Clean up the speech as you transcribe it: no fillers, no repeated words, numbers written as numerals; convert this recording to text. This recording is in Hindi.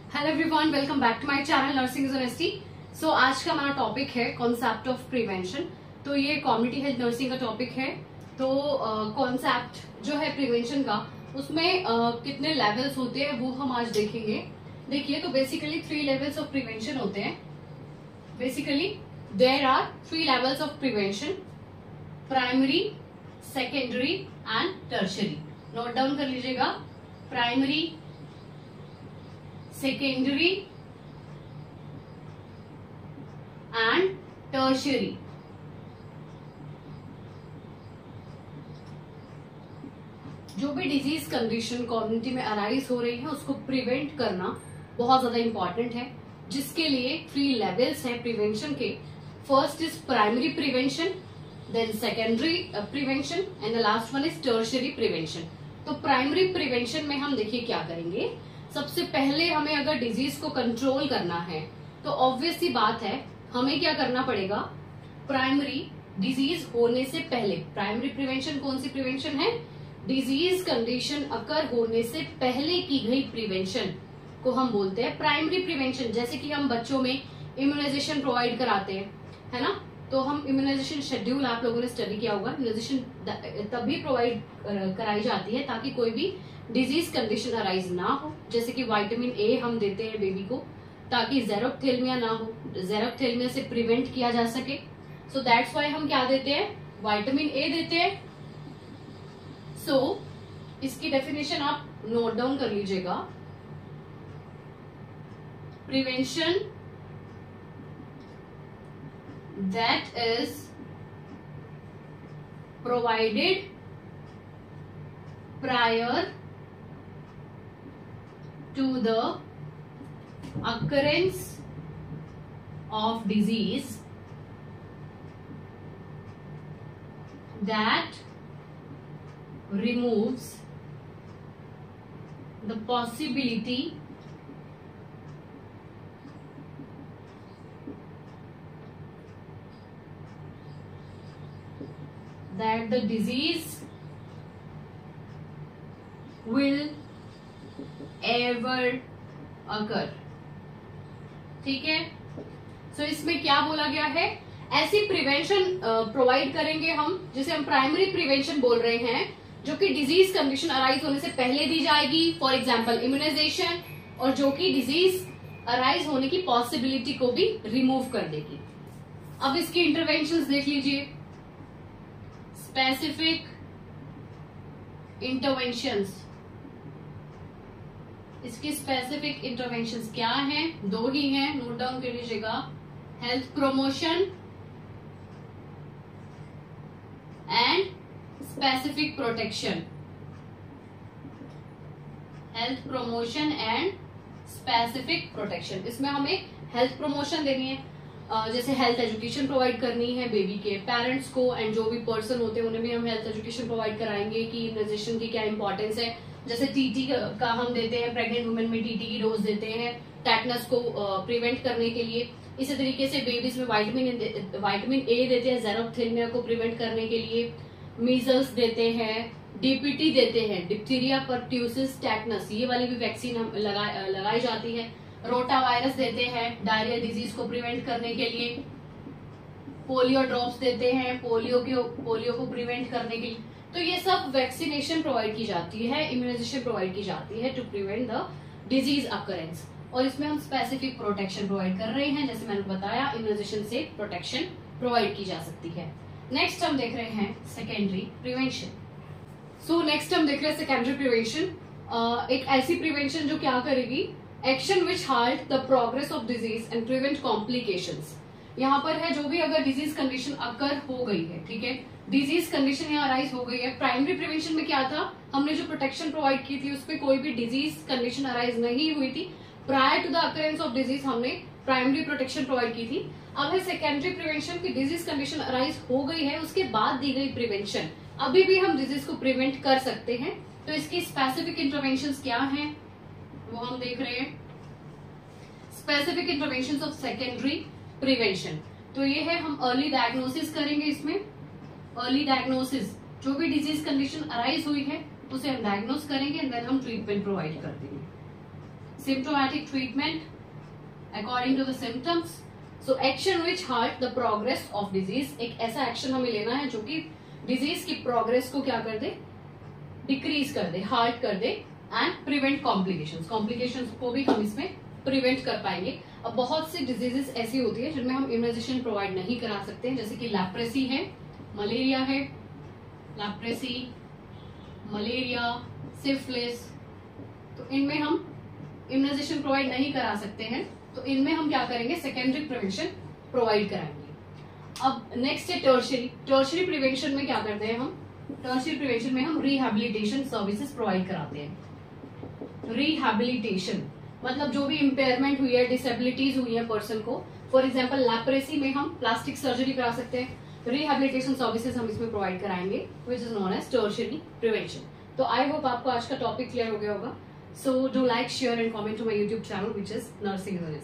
Hello everyone, welcome back to my channel nursing is honesty. So आज का हमारा टॉपिक है कॉन्सेप्ट ऑफ प्रिवेंशन। तो ये कम्युनिटी हेल्थ नर्सिंग का टॉपिक है। तो कॉन्सेप्ट जो है प्रिवेंशन का, उसमें कितने लेवल्स होते हैं वो हम आज देखेंगे। देखिए, तो बेसिकली 3 लेवल्स ऑफ प्रिवेंशन होते हैं। Basically there are 3 levels of prevention: primary, secondary and tertiary. Note down कर लीजिएगा, प्राइमरी, सेकेंडरी एंड टर्शरी। जो भी डिजीज कंडीशन कम्युनिटी में अराइज हो रही है उसको प्रिवेंट करना बहुत ज्यादा इंपॉर्टेंट है, जिसके लिए 3 लेवल्स हैं प्रिवेंशन के। First is primary prevention, then secondary prevention and the last one is tertiary prevention. तो प्राइमरी प्रिवेंशन में हम देखिए क्या करेंगे। सबसे पहले हमें अगर डिजीज को कंट्रोल करना है तो ऑब्वियस सी बात है, हमें क्या करना पड़ेगा। प्राइमरी डिजीज होने से पहले, प्राइमरी प्रिवेंशन कौन सी प्रिवेंशन है? डिजीज कंडीशन अकर होने से पहले की गई प्रिवेंशन को हम बोलते हैं प्राइमरी प्रिवेंशन। जैसे कि हम बच्चों में इम्यूनाइजेशन प्रोवाइड कराते हैं, है ना। तो हम इम्यूनाइजेशन शेड्यूल, आप लोगों ने स्टडी किया होगा, इम्यूनाइजेशन तभी प्रोवाइड कराई जाती है ताकि कोई भी डिजीज कंडीशन अराइज ना हो। जैसे कि विटामिन ए हम देते हैं बेबी को ताकि ज़ेरोप्थेल्मिया ना हो, ज़ेरोप्थेल्मिया से प्रिवेंट किया जा सके। सो दैट्स व्हाई हम क्या देते हैं, विटामिन ए देते हैं। सो इसकी डेफिनेशन आप नोट डाउन कर लीजिएगा। Prevention that is provided prior to the occurrence of disease that removes the possibility that the disease will ever occur। ठीक है। सो इसमें क्या बोला गया है, ऐसी प्रिवेंशन प्रोवाइड करेंगे हम, जिसे हम प्राइमरी प्रिवेंशन बोल रहे हैं, जो कि डिजीज कंडीशन अराइज होने से पहले दी जाएगी। फॉर एग्जांपल इम्यूनाइजेशन, और जो कि डिजीज अराइज होने की पॉसिबिलिटी को भी रिमूव कर देगी। अब इसकी इंटरवेंशंस देख लीजिए। स्पेसिफिक इंटरवेंशंस, इसकी स्पेसिफिक इंटरवेंशंस क्या हैं? 2 ही हैं, नोट डाउन कर लीजिएगा। Health promotion and specific protection. Health promotion and specific protection, इसमें हमें हेल्थ प्रमोशन देनी है, जैसे हेल्थ एजुकेशन प्रोवाइड करनी है बेबी के पेरेंट्स को, एंड जो भी पर्सन होते हैं उन्हें भी हम हेल्थ एजुकेशन प्रोवाइड कराएंगे कि इम्यूनाइजेशन की क्या इंपॉर्टेंस है। जैसे टीटी का हम देते हैं, प्रेग्नेंट वुमेन में टीटी की डोज देते हैं टेटनस को प्रिवेंट करने के लिए। इसी तरीके से बेबीज में विटामिन ए देते हैं ज़ेरोप्थेल्मिया को प्रिवेंट करने के लिए। मीजल्स देते हैं, डीपीटी देते हैं, डिप्थीरिया परट्यूसिस टेटनस, ये वाली भी वैक्सीन हम लगाई जाती है। रोटा वायरस देते हैं डायरिया डिजीज को प्रिवेंट करने के लिए। पोलियो ड्रॉप्स देते हैं पोलियो को प्रिवेंट करने के लिए। तो ये सब वैक्सीनेशन प्रोवाइड की जाती है, इम्यूनाइजेशन प्रोवाइड की जाती है to prevent the disease occurrence. और इसमें हम स्पेसिफिक प्रोटेक्शन प्रोवाइड कर रहे हैं, जैसे मैंने बताया इम्यूनाइजेशन से प्रोटेक्शन प्रोवाइड की जा सकती है। नेक्स्ट हम देख रहे हैं सेकेंडरी प्रिवेंशन। सो नेक्स्ट हम देख रहे हैं सेकेंडरी प्रिवेंशन। एक ऐसी प्रिवेंशन जो क्या करेगी, action which halt the progress of disease and prevent complications. यहाँ पर है जो भी अगर डिजीज कंडीशन अकर हो गई है, ठीक है, डिजीज कंडीशन यहाँ अराइज हो गई है। प्राइमरी प्रिवेंशन में क्या था, हमने जो प्रोटेक्शन प्रोवाइड की थी उसपे कोई भी डिजीज कंडीशन अराइज नहीं हुई थी। Prior to the occurrence of disease हमने प्राइमरी प्रोटेक्शन प्रोवाइड की थी। अब है सेकेंडरी प्रिवेंशन की डिजीज कंडीशन अराइज हो गई है, उसके बाद दी गई प्रिवेंशन, अभी भी हम डिजीज को प्रिवेंट कर सकते हैं। तो इसकी स्पेसिफिक इंटरवेंशंस क्या हैं वो हम देख रहे हैं। Specific interventions of secondary prevention, तो ये है हम अर्ली डायग्नोसिस करेंगे। इसमें अर्ली डायग्नोसिस, जो भी डिजीज कंडीशन अराइज हुई है उसे हम डायग्नोस करेंगे एंड देन हम ट्रीटमेंट प्रोवाइड कर देंगे। Symptomatic treatment according to the symptoms. So action which halt the progress of disease, एक ऐसा एक्शन हमें लेना है जो कि डिजीज की प्रोग्रेस को क्या कर दे, डिक्रीज कर दे, हार्ट कर दे, एंड प्रिवेंट कॉम्प्लिकेशंस, कॉम्प्लिकेशंस को भी हम इसमें प्रिवेंट कर पाएंगे। अब बहुत सी डिजीजेस ऐसी होती है जिनमें हम इम्यूनाइजेशन प्रोवाइड नहीं करा सकते हैं, जैसे कि लैप्रेसी है, मलेरिया है, लैप्रेसी, मलेरिया, सिफिलिस, तो इनमें हम इम्यूनाइजेशन प्रोवाइड नहीं करा सकते हैं, तो इनमें हम क्या करेंगे, सेकेंडरी प्रिवेंशन प्रोवाइड कराएंगे। अब नेक्स्ट है टर्शियरी। टर्शियरी प्रिवेंशन में क्या करते हैं हम, टर्शियरी प्रिवेंशन में हम रिहैबिलिटेशन सर्विसेज प्रोवाइड कराते हैं। रिहैबिलिटेशन मतलब जो भी इम्पेयरमेंट हुई है, डिसेबिलिटीज हुई है पर्सन को, फॉर एग्जांपल लैप्रेसी में हम प्लास्टिक सर्जरी करा सकते हैं, रिहैबिलिटेशन सर्विसेज हम इसमें प्रोवाइड कराएंगे, which is known as tertiary prevention. तो आई होप आपको आज का टॉपिक क्लियर हो गया होगा। So do like, share and comment to my YouTube channel which is nursing is